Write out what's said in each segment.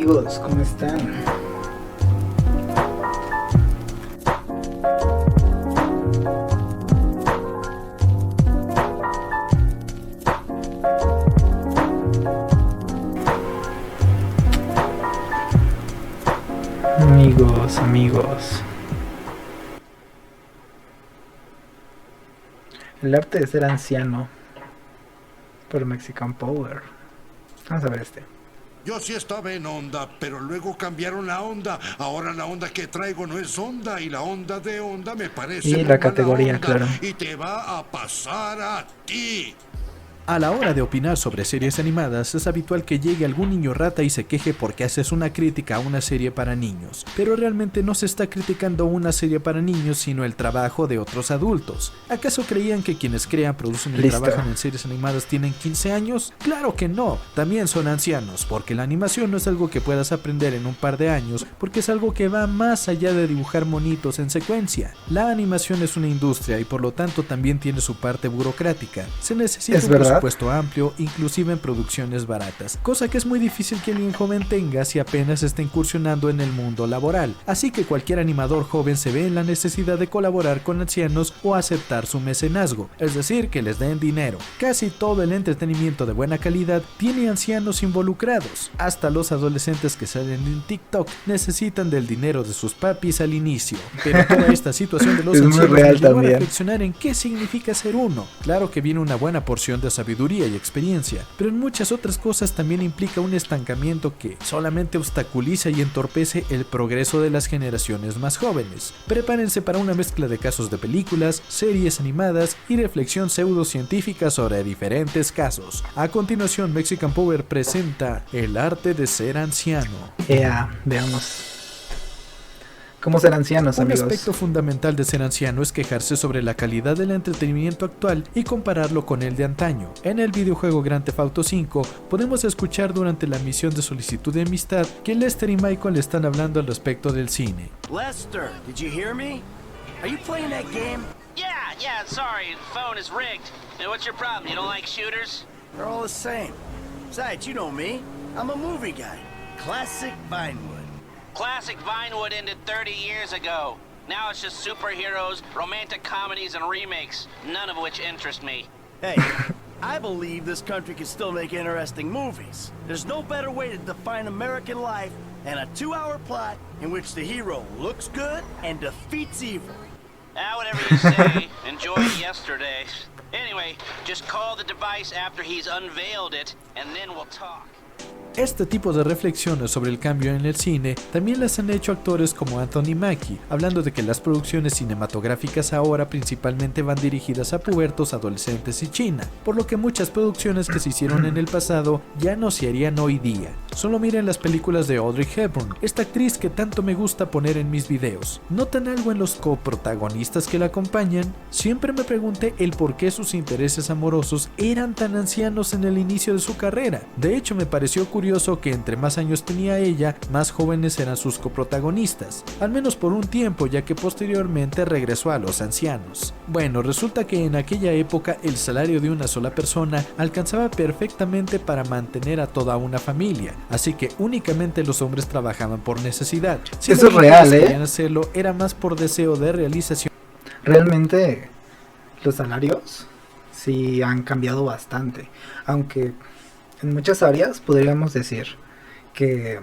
amigos? ¿Cómo están? Amigos. El arte de ser anciano por Mexican Power. Vamos a ver este. Yo sí estaba en onda, pero luego cambiaron la onda. Ahora la onda que traigo no es onda y la onda de onda me parece Y muy la mala categoría, onda, claro. y te va a pasar a ti. A la hora de opinar sobre series animadas, es habitual que llegue algún niño rata y se queje porque haces una crítica a una serie para niños. Pero realmente no se está criticando una serie para niños, sino el trabajo de otros adultos. ¿Acaso creían que quienes crean, producen y trabajan en series animadas tienen 15 años? ¡Claro que no! También son ancianos, porque la animación no es algo que puedas aprender en un par de años, porque es algo que va más allá de dibujar monitos en secuencia. La animación es una industria y por lo tanto también tiene su parte burocrática. Se necesita un presupuesto amplio, inclusive en producciones baratas, cosa que es muy difícil que alguien joven tenga si apenas está incursionando en el mundo laboral. Así que cualquier animador joven se ve en la necesidad de colaborar con ancianos o aceptar su mecenazgo, es decir, que les den dinero. Casi todo el entretenimiento de buena calidad tiene ancianos involucrados. Hasta los adolescentes que salen en TikTok necesitan del dinero de sus papis al inicio. Pero toda esta situación de los ancianos me llevó a reflexionar en qué significa ser uno. Claro que viene una buena porción de sabiduría y experiencia, pero en muchas otras cosas también implica un estancamiento que solamente obstaculiza y entorpece el progreso de las generaciones más jóvenes. Prepárense para una mezcla de casos de películas, series animadas y reflexión pseudocientífica sobre diferentes casos. A continuación, Mexican Power presenta El arte de ser anciano. Veamos. ¿Cómo ser ancianos, amigos? Un aspecto fundamental de ser anciano es quejarse sobre la calidad del entretenimiento actual y compararlo con el de antaño. En el videojuego Grand Theft Auto 5 podemos escuchar durante la misión de solicitud de amistad que Lester y Michael están hablando al respecto del cine. Lester, did you hear me? Are you playing that game? Yeah, sorry, the phone is rigged. What's your problem? You don't like shooters? They're all the same. Besides, you know me. I'm a movie guy. Classic Vinewood. Classic Vinewood ended 30 years ago. Now it's just superheroes, romantic comedies, and remakes, none of which interest me. Hey, I believe this country can still make interesting movies. There's no better way to define American life than a 2-hour plot in which the hero looks good and defeats evil. Whatever you say. Enjoyed yesterday. Anyway, just call the device after he's unveiled it, and then we'll talk. Este tipo de reflexiones sobre el cambio en el cine también las han hecho actores como Anthony Mackie, hablando de que las producciones cinematográficas ahora principalmente van dirigidas a pubertos, adolescentes y China, por lo que muchas producciones que se hicieron en el pasado ya no se harían hoy día. Solo miren las películas de Audrey Hepburn, esta actriz que tanto me gusta poner en mis videos. ¿Notan algo en los coprotagonistas que la acompañan? Siempre me pregunté el por qué sus intereses amorosos eran tan ancianos en el inicio de su carrera. De hecho, me pareció curioso que entre más años tenía ella, más jóvenes eran sus coprotagonistas, al menos por un tiempo, ya que posteriormente regresó a los ancianos. Bueno, resulta que en aquella época el salario de una sola persona alcanzaba perfectamente para mantener a toda una familia, así que únicamente los hombres trabajaban por necesidad. Si eso es real, querían hacerlo, era más por deseo de realización. Realmente los salarios sí han cambiado bastante, aunque en muchas áreas podríamos decir que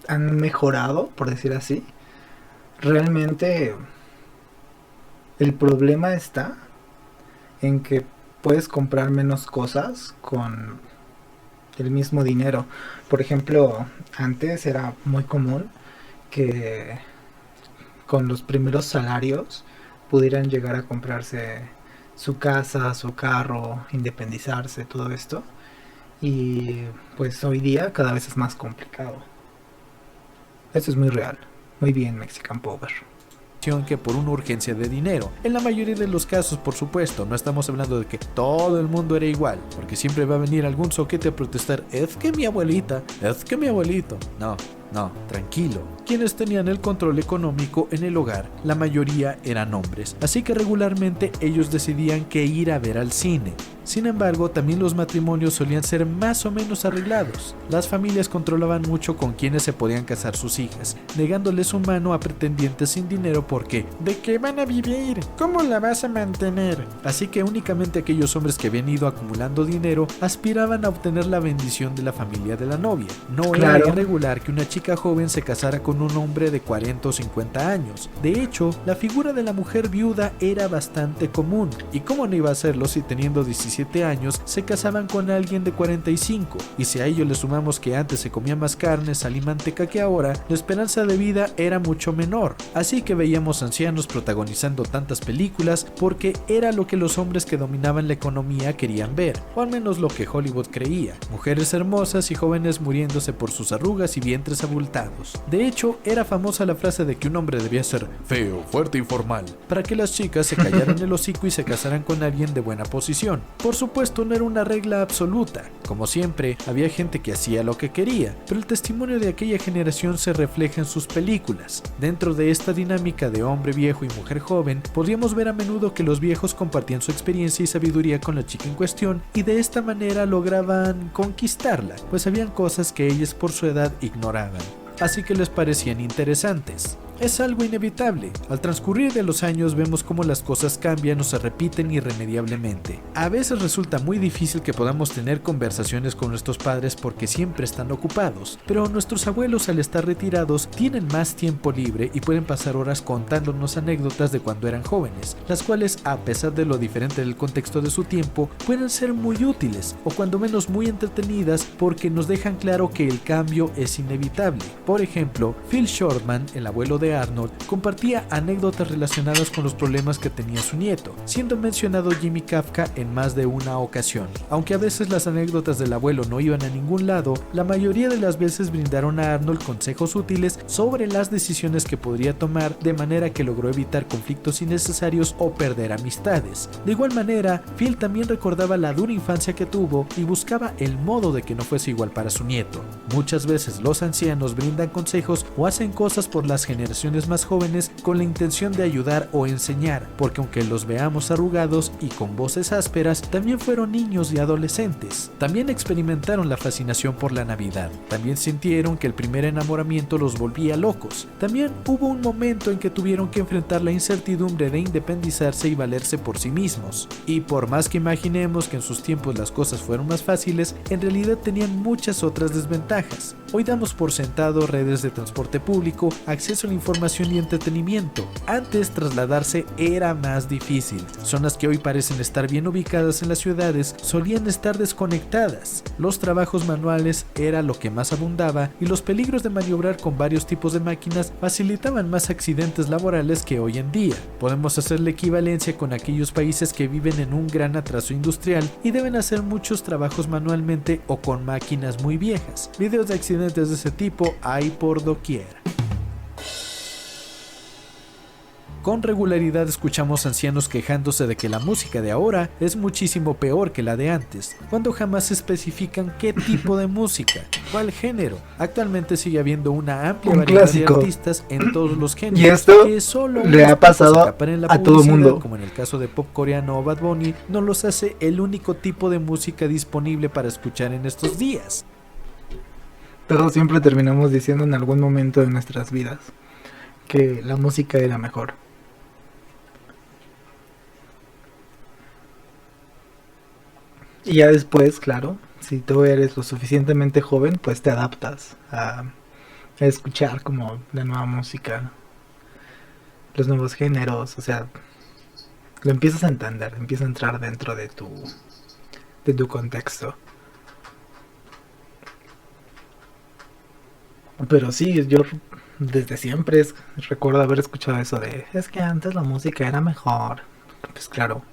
han mejorado, por decir así. Realmente el problema está en que puedes comprar menos cosas con el mismo dinero. Por ejemplo, antes era muy común que con los primeros salarios pudieran llegar a comprarse su casa, su carro, independizarse, todo esto. Y pues hoy día cada vez es más complicado. Eso es muy real. Muy bien, Mexican Power. Que por una urgencia de dinero. En la mayoría de los casos, por supuesto, no estamos hablando de que todo el mundo era igual, porque siempre va a venir algún soquete a protestar, es que mi abuelita, es que mi abuelito. No, No, tranquilo. Quienes tenían el control económico en el hogar, la mayoría eran hombres, así que regularmente ellos decidían qué ir a ver al cine. Sin embargo, también los matrimonios solían ser más o menos arreglados. Las familias controlaban mucho con quienes se podían casar sus hijas, negándoles su mano a pretendientes sin dinero porque ¿de qué van a vivir? ¿Cómo la vas a mantener? Así que únicamente aquellos hombres que habían ido acumulando dinero aspiraban a obtener la bendición de la familia de la novia. No era irregular que una chica joven se casara con un hombre de 40 o 50 años. De hecho, la figura de la mujer viuda era bastante común. ¿Y cómo no iba a serlo si teniendo 17 años se casaban con alguien de 45? Y si a ello le sumamos que antes se comía más carne, sal y manteca que ahora, la esperanza de vida era mucho menor. Así que veíamos ancianos protagonizando tantas películas porque era lo que los hombres que dominaban la economía querían ver, o al menos lo que Hollywood creía. Mujeres hermosas y jóvenes muriéndose por sus arrugas y vientres abultados. De hecho, era famosa la frase de que un hombre debía ser feo, fuerte y formal, para que las chicas se callaran el hocico y se casaran con alguien de buena posición. Por supuesto, no era una regla absoluta. Como siempre, había gente que hacía lo que quería, pero el testimonio de aquella generación se refleja en sus películas. Dentro de esta dinámica de hombre viejo y mujer joven, podríamos ver a menudo que los viejos compartían su experiencia y sabiduría con la chica en cuestión, y de esta manera lograban conquistarla, pues habían cosas que ellas por su edad ignoraban, así que les parecían interesantes. Es algo inevitable. Al transcurrir de los años vemos cómo las cosas cambian o se repiten irremediablemente. A veces resulta muy difícil que podamos tener conversaciones con nuestros padres porque siempre están ocupados, pero nuestros abuelos al estar retirados tienen más tiempo libre y pueden pasar horas contándonos anécdotas de cuando eran jóvenes, las cuales, a pesar de lo diferente del contexto de su tiempo, pueden ser muy útiles o cuando menos muy entretenidas porque nos dejan claro que el cambio es inevitable. Por ejemplo, Phil Shortman, el abuelo de Arnold, compartía anécdotas relacionadas con los problemas que tenía su nieto, siendo mencionado Jimmy Kafka en más de una ocasión. Aunque a veces las anécdotas del abuelo no iban a ningún lado, la mayoría de las veces brindaron a Arnold consejos útiles sobre las decisiones que podría tomar, de manera que logró evitar conflictos innecesarios o perder amistades. De igual manera, Phil también recordaba la dura infancia que tuvo y buscaba el modo de que no fuese igual para su nieto. Muchas veces los ancianos brindan consejos o hacen cosas por las generaciones más jóvenes con la intención de ayudar o enseñar, porque aunque los veamos arrugados y con voces ásperas, también fueron niños y adolescentes. También experimentaron la fascinación por la Navidad. También sintieron que el primer enamoramiento los volvía locos. También hubo un momento en que tuvieron que enfrentar la incertidumbre de independizarse y valerse por sí mismos. Y por más que imaginemos que en sus tiempos las cosas fueron más fáciles, en realidad tenían muchas otras desventajas. Hoy damos por sentado redes de transporte público, acceso a la información y entretenimiento. Antes trasladarse era más difícil. Zonas que hoy parecen estar bien ubicadas en las ciudades solían estar desconectadas. Los trabajos manuales era lo que más abundaba y los peligros de maniobrar con varios tipos de máquinas facilitaban más accidentes laborales que hoy en día. Podemos hacer la equivalencia con aquellos países que viven en un gran atraso industrial y deben hacer muchos trabajos manualmente o con máquinas muy viejas. Videos de accidentes de ese tipo hay por doquier. Con regularidad escuchamos ancianos quejándose de que la música de ahora es muchísimo peor que la de antes, cuando jamás especifican qué tipo de música, cuál género. Actualmente sigue habiendo una amplia variedad de artistas en todos los géneros, y esto que solo le ha pasado a todo el mundo, como en el caso de pop coreano o Bad Bunny, no los hace el único tipo de música disponible para escuchar en estos días. Todos siempre terminamos diciendo en algún momento de nuestras vidas que la música era mejor. Y ya después, claro, si tú eres lo suficientemente joven, pues te adaptas a escuchar como la nueva música, los nuevos géneros, o sea, lo empiezas a entender, empieza a entrar dentro de tu contexto. Pero sí, yo desde siempre recuerdo haber escuchado eso de, es que antes la música era mejor. Pues claro.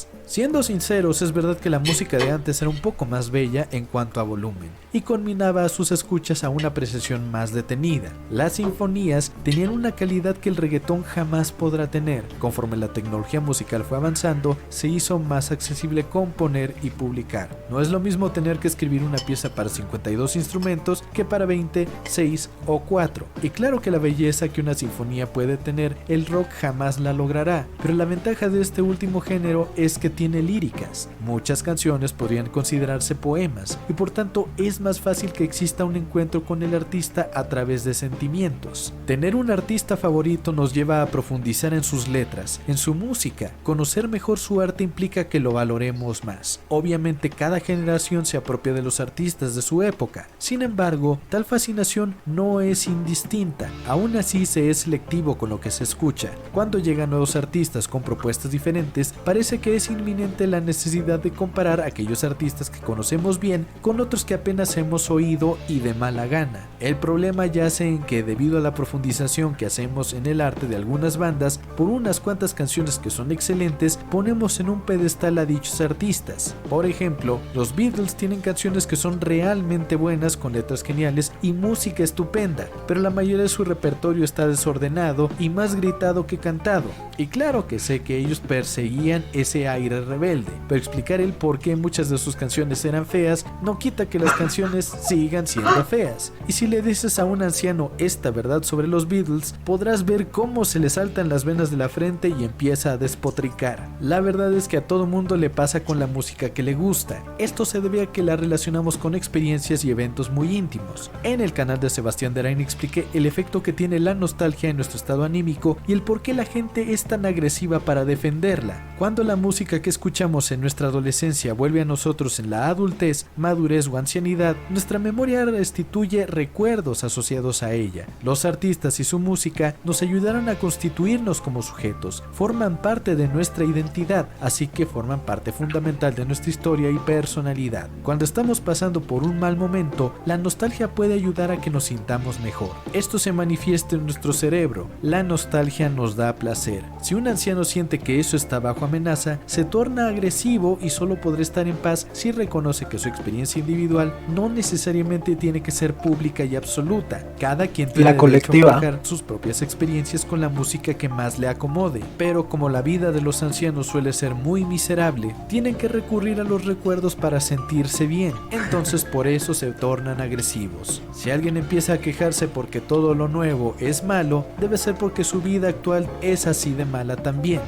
más. Siendo sinceros, es verdad que la música de antes era un poco más bella en cuanto a volumen, y conminaba a sus escuchas a una apreciación más detenida. Las sinfonías tenían una calidad que el reggaetón jamás podrá tener. Conforme la tecnología musical fue avanzando, se hizo más accesible componer y publicar. No es lo mismo tener que escribir una pieza para 52 instrumentos que para 20, 6 o 4. Y claro que la belleza que una sinfonía puede tener, el rock jamás la logrará, pero la ventaja de este último género es que tiene líricas. Muchas canciones podrían considerarse poemas y por tanto es más fácil que exista un encuentro con el artista a través de sentimientos. Tener un artista favorito nos lleva a profundizar en sus letras, en su música. Conocer mejor su arte implica que lo valoremos más. Obviamente cada generación se apropia de los artistas de su época. Sin embargo, tal fascinación no es indistinta. Aún así se es selectivo con lo que se escucha. Cuando llegan nuevos artistas con propuestas diferentes, parece que es inminente la necesidad de comparar aquellos artistas que conocemos bien con otros que apenas hemos oído y de mala gana. El problema yace en que debido a la profundización que hacemos en el arte de algunas bandas, por unas cuantas canciones que son excelentes, ponemos en un pedestal a dichos artistas. Por ejemplo, los Beatles tienen canciones que son realmente buenas con letras geniales y música estupenda, pero la mayoría de su repertorio está desordenado y más gritado que cantado. Y claro que sé que ellos perseguían ese aire rebelde, pero explicar el por qué muchas de sus canciones eran feas no quita que las canciones sigan siendo feas. Y si le dices a un anciano esta verdad sobre los Beatles, podrás ver cómo se le saltan las venas de la frente y empieza a despotricar. La verdad es que a todo mundo le pasa con la música que le gusta. Esto se debe a que la relacionamos con experiencias y eventos muy íntimos. En el canal de Sebastián Derain expliqué el efecto que tiene la nostalgia en nuestro estado anímico y el por qué la gente es tan agresiva para defenderla. Cuando la música que escuchamos en nuestra adolescencia vuelve a nosotros en la adultez, madurez o ancianidad, nuestra memoria restituye recuerdos asociados a ella. Los artistas y su música nos ayudaron a constituirnos como sujetos, forman parte de nuestra identidad, así que forman parte fundamental de nuestra historia y personalidad. Cuando estamos pasando por un mal momento, la nostalgia puede ayudar a que nos sintamos mejor. Esto se manifiesta en nuestro cerebro. La nostalgia nos da placer. Si un anciano siente que eso está bajo amenaza, se torna agresivo y solo podrá estar en paz si reconoce que su experiencia individual no necesariamente tiene que ser pública y absoluta. Cada quien tiene derecho a forjar sus propias experiencias con la música que más le acomode, pero como la vida de los ancianos suele ser muy miserable, tienen que recurrir a los recuerdos para sentirse bien, entonces por eso se tornan agresivos. Si alguien empieza a quejarse porque todo lo nuevo es malo, debe ser porque su vida actual es así de mala también.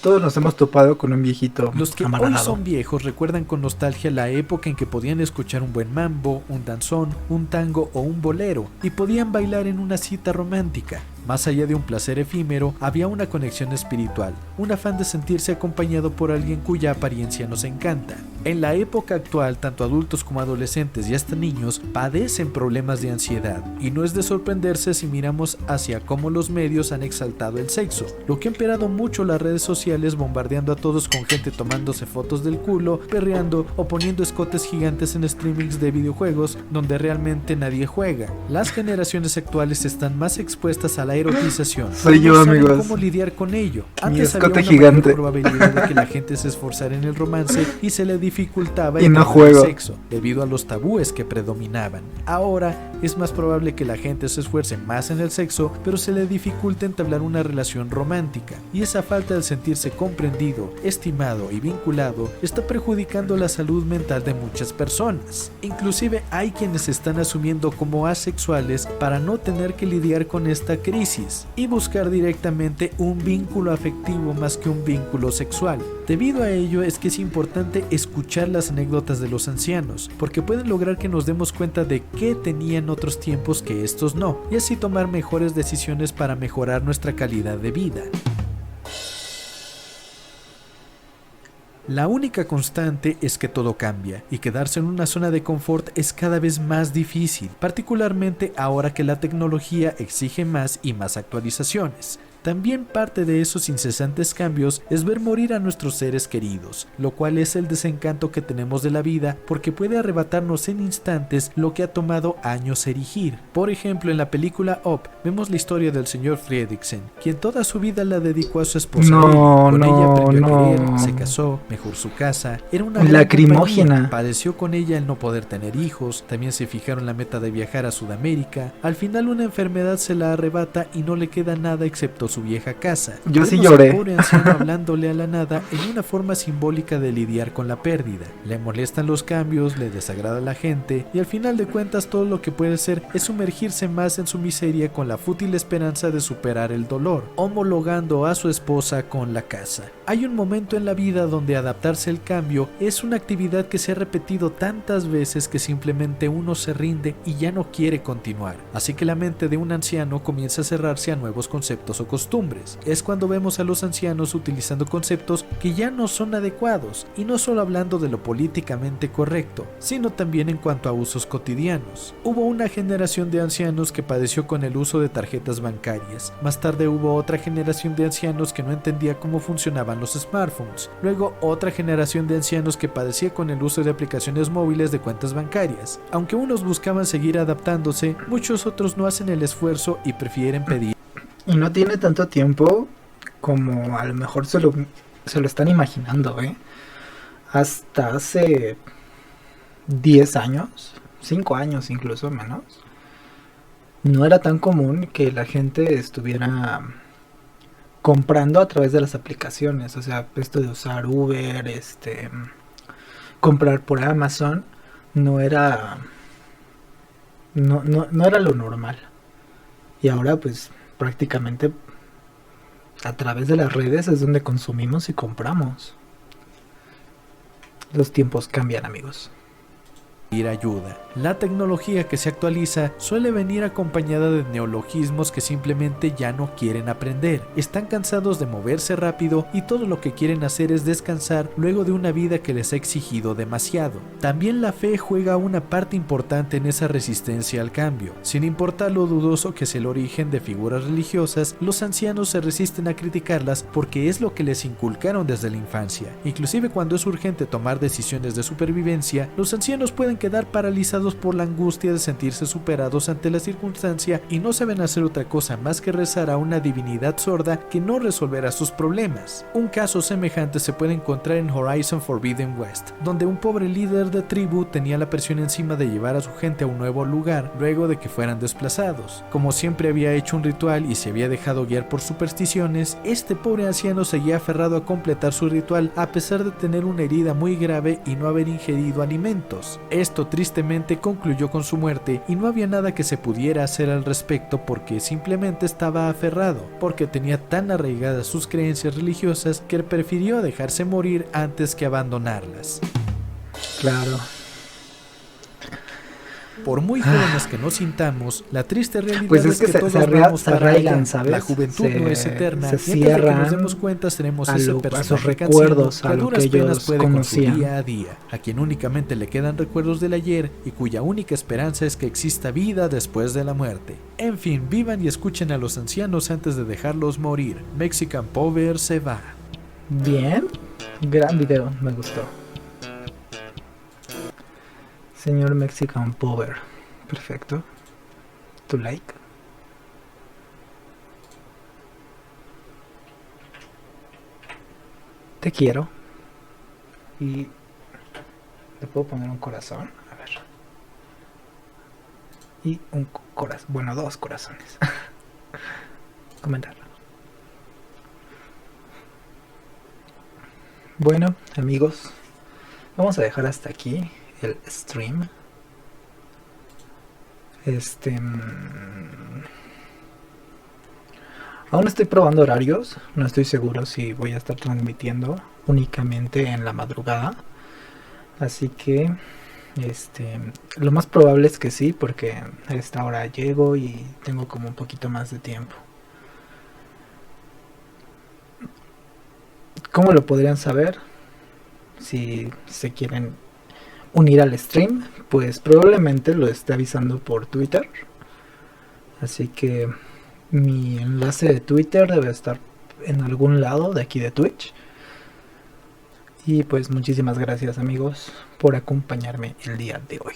Todos nos hemos topado con un viejito Los que amargado. hoy son viejos recuerdan con nostalgia la época en que podían escuchar un buen mambo, un danzón, un tango o un bolero y podían bailar en una cita romántica. Más allá de un placer efímero, había una conexión espiritual, un afán de sentirse acompañado por alguien cuya apariencia nos encanta. En la época actual, tanto adultos como adolescentes y hasta niños padecen problemas de ansiedad, y no es de sorprenderse si miramos hacia cómo los medios han exaltado el sexo, lo que ha empeorado mucho las redes sociales bombardeando a todos con gente tomándose fotos del culo, perreando o poniendo escotes gigantes en streamings de videojuegos donde realmente nadie juega. Las generaciones actuales están más expuestas a la erotización. Soy yo, no saben amigos. cómo lidiar con ello. Mi Antes había escote una gigante. mayor probabilidad de que la gente se esforzara en el romance y se le dificultaba Y el no tema del juego. sexo, debido a los tabúes que predominaban. Ahora es más probable que la gente se esfuerce más en el sexo, pero se le dificulte entablar una relación romántica. Y esa falta de sentirse comprendido, estimado y vinculado está perjudicando la salud mental de muchas personas. Inclusive hay quienes se están asumiendo como asexuales para no tener que lidiar con esta crisis y buscar directamente un vínculo afectivo más que un vínculo sexual. Debido a ello es que es importante escuchar las anécdotas de los ancianos, porque pueden lograr que nos demos cuenta de qué tenían otros tiempos que estos no, y así tomar mejores decisiones para mejorar nuestra calidad de vida. La única constante es que todo cambia, y quedarse en una zona de confort es cada vez más difícil, particularmente ahora que la tecnología exige más y más actualizaciones. También parte de esos incesantes cambios es ver morir a nuestros seres queridos, lo cual es el desencanto que tenemos de la vida porque puede arrebatarnos en instantes lo que ha tomado años erigir. Por ejemplo, en la película Up vemos la historia del señor Fredricksen, quien toda su vida la dedicó a su esposa. Con ella aprendió a querer, se casó, mejoró su casa, era una lacrimógena. Padeció con ella el no poder tener hijos, también se fijaron la meta de viajar a Sudamérica. Al final una enfermedad se la arrebata y no le queda nada excepto su vieja casa. Yo sí lloré. Al pobre anciano hablándole a la nada en una forma simbólica de lidiar con la pérdida. Le molestan los cambios, le desagrada la gente y al final de cuentas todo lo que puede hacer es sumergirse más en su miseria con la fútil esperanza de superar el dolor, homologando a su esposa con la casa. Hay un momento en la vida donde adaptarse al cambio es una actividad que se ha repetido tantas veces que simplemente uno se rinde y ya no quiere continuar. Así que la mente de un anciano comienza a cerrarse a nuevos conceptos o costumbres. Es cuando vemos a los ancianos utilizando conceptos que ya no son adecuados, y no solo hablando de lo políticamente correcto, sino también en cuanto a usos cotidianos. Hubo una generación de ancianos que padeció con el uso de tarjetas bancarias. Más tarde hubo otra generación de ancianos que no entendía cómo funcionaban los smartphones. Luego otra generación de ancianos que padecía con el uso de aplicaciones móviles de cuentas bancarias. Aunque unos buscaban seguir adaptándose, muchos otros no hacen el esfuerzo y prefieren pedir. Y no tiene tanto tiempo como a lo mejor se lo están imaginando, Hasta hace 10 años, 5 años incluso menos, no era tan común que la gente estuviera comprando a través de las aplicaciones. O sea, esto de usar Uber, comprar por Amazon, no era lo normal. Y ahora pues prácticamente a través de las redes es donde consumimos y compramos. Los tiempos cambian, amigos. Ayuda. La tecnología que se actualiza suele venir acompañada de neologismos que simplemente ya no quieren aprender. Están cansados de moverse rápido y todo lo que quieren hacer es descansar luego de una vida que les ha exigido demasiado. También la fe juega una parte importante en esa resistencia al cambio. Sin importar lo dudoso que es el origen de figuras religiosas, los ancianos se resisten a criticarlas porque es lo que les inculcaron desde la infancia. Inclusive cuando es urgente tomar decisiones de supervivencia, los ancianos pueden quedar paralizados por la angustia de sentirse superados ante la circunstancia y no saben hacer otra cosa más que rezar a una divinidad sorda que no resolverá sus problemas. Un caso semejante se puede encontrar en Horizon Forbidden West, donde un pobre líder de tribu tenía la presión encima de llevar a su gente a un nuevo lugar luego de que fueran desplazados. Como siempre había hecho un ritual y se había dejado guiar por supersticiones, este pobre anciano seguía aferrado a completar su ritual a pesar de tener una herida muy grave y no haber ingerido alimentos. Esto tristemente concluyó con su muerte y no había nada que se pudiera hacer al respecto porque simplemente estaba aferrado, porque tenía tan arraigadas sus creencias religiosas que prefirió dejarse morir antes que abandonarlas. Claro. Por muy jóvenes que nos sintamos, la triste realidad pues es que todos vamos se para arraigan, allá. ¿sabes? La juventud no es eterna. Se y antes de que nos cierran demos cuenta, seremos a ese sus personaje recuerdos, que a a lo duras que penas ellos puede con su conocían. día a día, a quien únicamente le quedan recuerdos del ayer y cuya única esperanza es que exista vida después de la muerte. En fin, vivan y escuchen a los ancianos antes de dejarlos morir. Mexican Power se va. Bien, gran video, me gustó. Señor Mexican Power. Perfecto. ¿Tu like? Te quiero. Y le puedo poner un corazón. A ver. Y un corazón. Bueno, 2 corazones. Comentar. Bueno, amigos, vamos a dejar hasta aquí el stream. Aún estoy probando horarios, no estoy seguro si voy a estar transmitiendo únicamente en la madrugada, así que lo más probable es que sí, porque a esta hora llego y tengo como un poquito más de tiempo. ¿Cómo lo podrían saber? Si se quieren unir al stream, pues probablemente lo esté avisando por Twitter, así que Mi enlace de Twitter debe estar en algún lado de aquí de Twitch. Y pues muchísimas gracias amigos por acompañarme el día de hoy.